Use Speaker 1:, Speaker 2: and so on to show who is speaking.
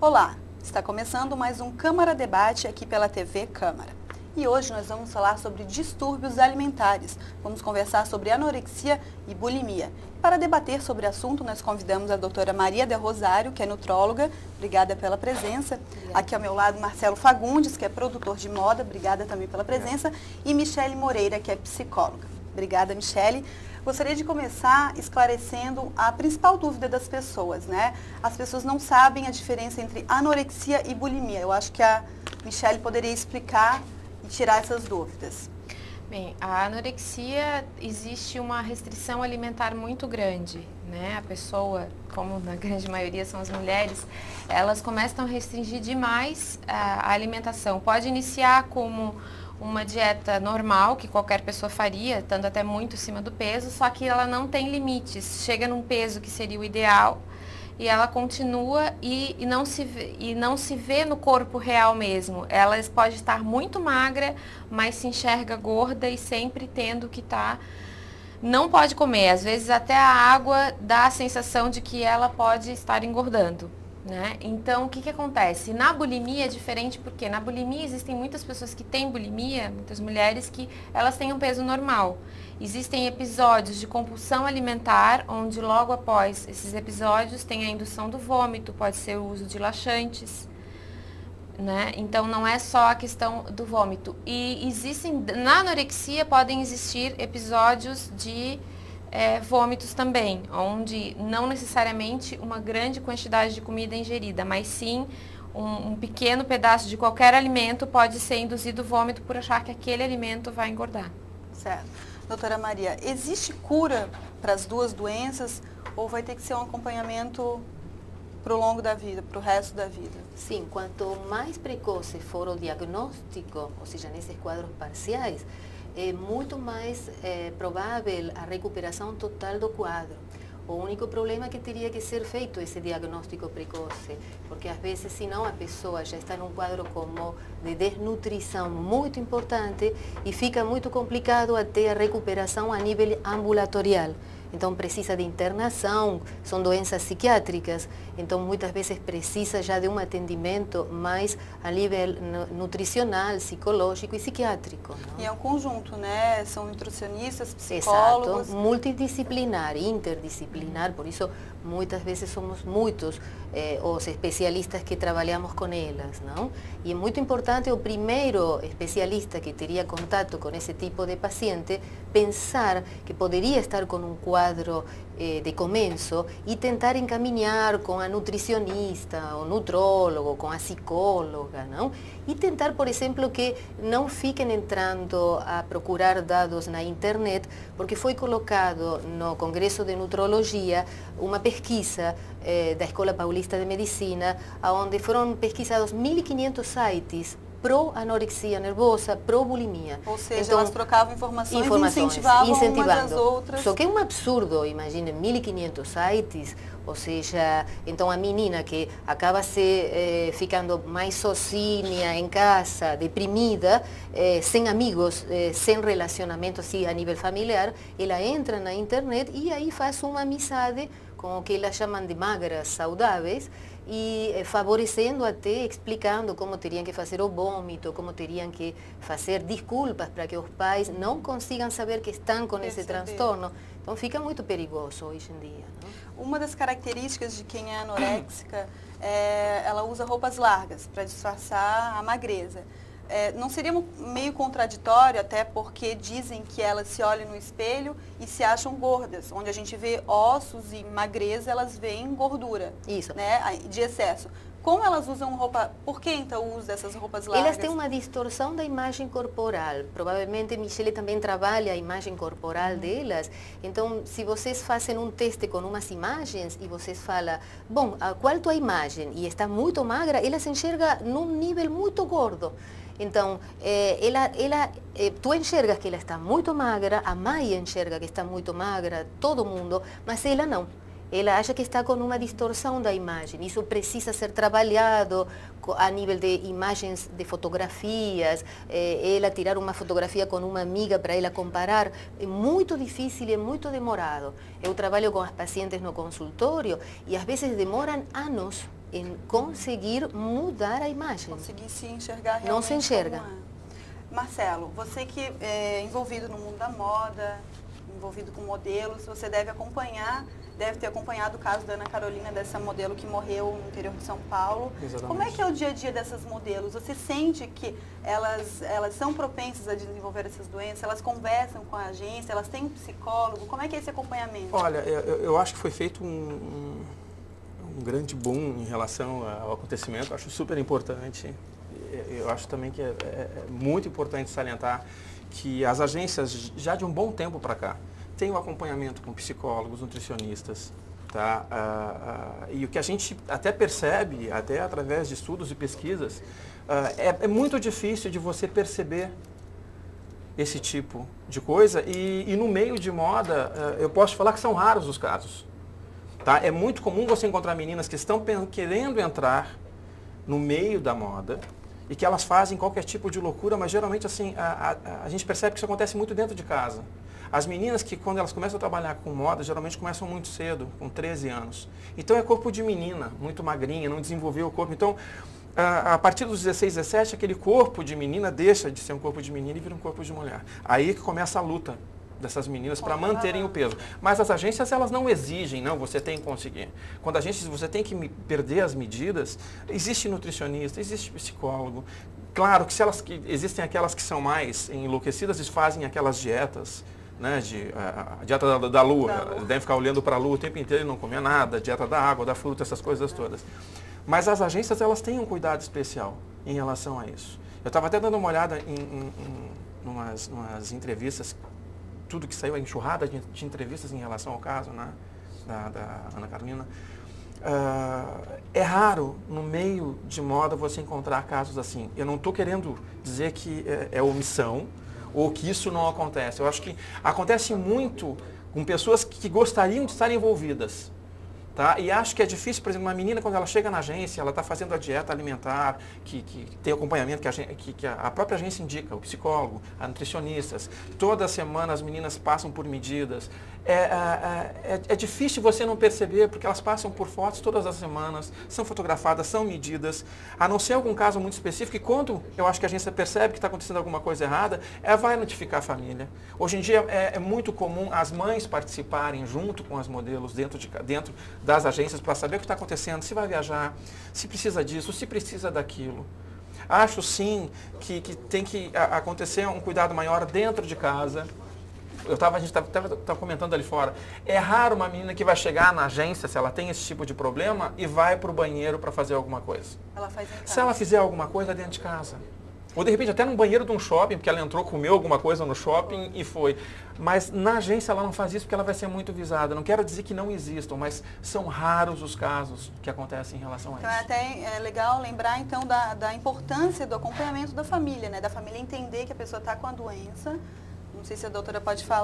Speaker 1: Olá, está começando mais um Câmara Debate aqui pela TV Câmara. E hoje nós vamos falar sobre distúrbios alimentares. Vamos conversar sobre anorexia e bulimia. Para debater sobre o assunto, nós convidamos a doutora Maria de Rosário, que é nutróloga. Obrigada pela presença. Obrigada. Aqui ao meu lado, Marcelo Fagundes, que é produtor de moda. Obrigada também pela presença. E Michele Moreira, que é psicóloga. Obrigada, Michele. Gostaria de começar esclarecendo a principal dúvida das pessoas, né? As pessoas não sabem a diferença entre anorexia e bulimia. Eu acho que a Michele poderia explicar e tirar essas dúvidas.
Speaker 2: Bem, a anorexia, existe uma restrição alimentar muito grande, né? A pessoa, como na grande maioria são as mulheres, elas começam a restringir demais a alimentação. Pode iniciar como uma dieta normal, que qualquer pessoa faria, estando até muito acima do peso, só que ela não tem limites. Chega num peso que seria o ideal e ela continua e não se vê no corpo real mesmo. Ela pode estar muito magra, mas se enxerga gorda e sempre tendo que estar... Não pode comer. Às vezes até a água dá a sensação de que ela pode estar engordando. Né? Então, o que acontece? Na bulimia é diferente porque na bulimia existem muitas pessoas que têm bulimia, muitas mulheres que elas têm um peso normal. Existem episódios de compulsão alimentar, onde logo após esses episódios tem a indução do vômito, pode ser o uso de laxantes. Né? Então, não é só a questão do vômito. E na anorexia podem existir episódios de vômitos também, onde não necessariamente uma grande quantidade de comida ingerida, mas sim um pequeno pedaço de qualquer alimento pode ser induzido vômito por achar que aquele alimento vai engordar.
Speaker 1: Certo. Doutora Maria, existe cura para as duas doenças ou vai ter que ser um acompanhamento para o longo da vida, para o resto da vida?
Speaker 3: Sim, quanto mais precoce for o diagnóstico, ou seja, nesses quadros parciais, é muito mais provável a recuperação total do quadro. O único problema é que teria que ser feito esse diagnóstico precoce, porque às vezes, senão, a pessoa já está num quadro como de desnutrição muito importante e fica muito complicado até a recuperação a nível ambulatorial. Então precisa de internação, são doenças psiquiátricas, então muitas vezes precisa já de um atendimento mais a nível nutricional, psicológico e psiquiátrico. Não?
Speaker 1: E é um conjunto, né? São nutricionistas, psicólogos.
Speaker 3: Exato, multidisciplinar, interdisciplinar, por isso muitas vezes somos muitos os especialistas que trabalhamos com elas, não? E é muito importante o primeiro especialista que teria contato com esse tipo de paciente pensar que poderia estar com um quadro de começo e tentar encaminhar com a nutricionista, o nutrólogo, com a psicóloga, não? E tentar, por exemplo, que não fiquem entrando a procurar dados na internet, porque foi colocado no Congresso de Nutrologia uma pesquisa da Escola Paulista de Medicina, onde foram pesquisados 1.500 sites pró-anorexia nervosa, pró-bulimia.
Speaker 1: Ou seja, então, elas trocavam informações e incentivavam umas às outras.
Speaker 3: Só que é um absurdo, imagine, 1.500 sites, ou seja, então a menina que acaba ficando mais sozinha em casa, deprimida, sem amigos, sem relacionamento assim, a nível familiar, ela entra na internet e aí faz uma amizade com o que elas chamam de magras saudáveis, e favorecendo até, explicando como teriam que fazer o vômito, como teriam que fazer desculpas para que os pais não consigam saber que estão com esse transtorno. Então fica muito perigoso hoje em dia. Não?
Speaker 1: Uma das características de quem é anoréxica ela usa roupas largas para disfarçar a magreza. Não seria meio contraditório, até porque dizem que elas se olham no espelho e se acham gordas. Onde a gente vê ossos e magreza, elas veem gordura.
Speaker 3: Isso.
Speaker 1: Né, de excesso. Como elas usam roupa... Por que então o uso dessas roupas largas?
Speaker 3: Elas têm uma distorção da imagem corporal. Provavelmente Michele também trabalha a imagem corporal delas. Então, se vocês fazem um teste com umas imagens e vocês falam, bom, qual é a tua imagem? E está muito magra, ela se enxerga num nível muito gordo. Então, tu enxergas que ela está muito magra, a mãe enxerga que está muito magra, todo mundo, mas ela não. Ela acha que está com uma distorção da imagem. Isso precisa ser trabalhado a nível de imagens de fotografias, ela tirar uma fotografia com uma amiga para ela comparar. É muito difícil, é muito demorado. Eu trabalho com as pacientes no consultório e às vezes demoram anos em conseguir mudar a imagem.
Speaker 1: Conseguir se enxergar realmente.
Speaker 3: Não se enxerga.
Speaker 1: Como é. Marcelo, você que é envolvido no mundo da moda, envolvido com modelos, você deve ter acompanhado o caso da Ana Carolina, dessa modelo que morreu no interior de São Paulo.
Speaker 4: Exatamente.
Speaker 1: Como é que é o dia a dia dessas modelos? Você sente que elas são propensas a desenvolver essas doenças? Elas conversam com a agência? Elas têm um psicólogo? Como é que é esse acompanhamento?
Speaker 4: Olha, eu acho que foi feito um grande boom em relação ao acontecimento. Eu acho super importante. Eu acho também que é muito importante salientar que as agências, já de um bom tempo para cá, têm um acompanhamento com psicólogos, nutricionistas, tá? E o que a gente até percebe, até através de estudos e pesquisas, é muito difícil de você perceber esse tipo de coisa e no meio de moda, eu posso falar que são raros os casos. Tá? É muito comum você encontrar meninas que estão querendo entrar no meio da moda e que elas fazem qualquer tipo de loucura, mas geralmente assim, a gente percebe que isso acontece muito dentro de casa. As meninas que quando elas começam a trabalhar com moda, geralmente começam muito cedo, com 13 anos. Então é corpo de menina, muito magrinha, não desenvolveu o corpo. Então, a partir dos 16, 17, aquele corpo de menina deixa de ser um corpo de menina e vira um corpo de mulher. Aí que começa a luta dessas meninas para manterem o peso. Mas as agências, elas não exigem, não, você tem que conseguir. Quando a gente, você tem que perder as medidas, existe nutricionista, existe psicólogo. Claro que existem aquelas que são mais enlouquecidas e fazem aquelas dietas, né, a dieta da lua, devem ficar olhando para a lua o tempo inteiro e não comer nada, dieta da água, da fruta, essas coisas todas. Mas as agências, elas têm um cuidado especial em relação a isso. Eu estava até dando uma olhada em umas entrevistas, tudo que saiu, a enxurrada de entrevistas em relação ao caso, né, da Ana Carolina. É raro no meio de moda você encontrar casos assim. Eu não estou querendo dizer que é omissão ou que isso não acontece. Eu acho que acontece muito com pessoas que gostariam de estar envolvidas. Tá? E acho que é difícil, por exemplo, uma menina quando ela chega na agência, ela está fazendo a dieta alimentar, que tem acompanhamento que a própria agência indica, o psicólogo, a nutricionistas. Toda semana as meninas passam por medidas. É difícil você não perceber, porque elas passam por fotos todas as semanas, são fotografadas, são medidas, a não ser algum caso muito específico, e quando eu acho que a agência percebe que está acontecendo alguma coisa errada, ela vai notificar a família. Hoje em dia é muito comum as mães participarem junto com as modelos dentro das agências para saber o que está acontecendo, se vai viajar, se precisa disso, se precisa daquilo. Acho sim que tem que acontecer um cuidado maior dentro de casa. A gente estava comentando ali fora, é raro uma menina que vai chegar na agência, se ela tem esse tipo de problema, e vai para o banheiro para fazer alguma coisa.
Speaker 1: Ela faz em casa.
Speaker 4: Se ela fizer alguma coisa dentro de casa. Ou de repente até no banheiro de um shopping, porque ela entrou, comeu alguma coisa no shopping e foi. Mas na agência ela não faz isso porque ela vai ser muito visada. Não quero dizer que não existam, mas são raros os casos que acontecem em relação a isso.
Speaker 1: Então é legal lembrar então da importância do acompanhamento da família, né? Da família entender que a pessoa está com a doença. Não sei se a doutora pode falar.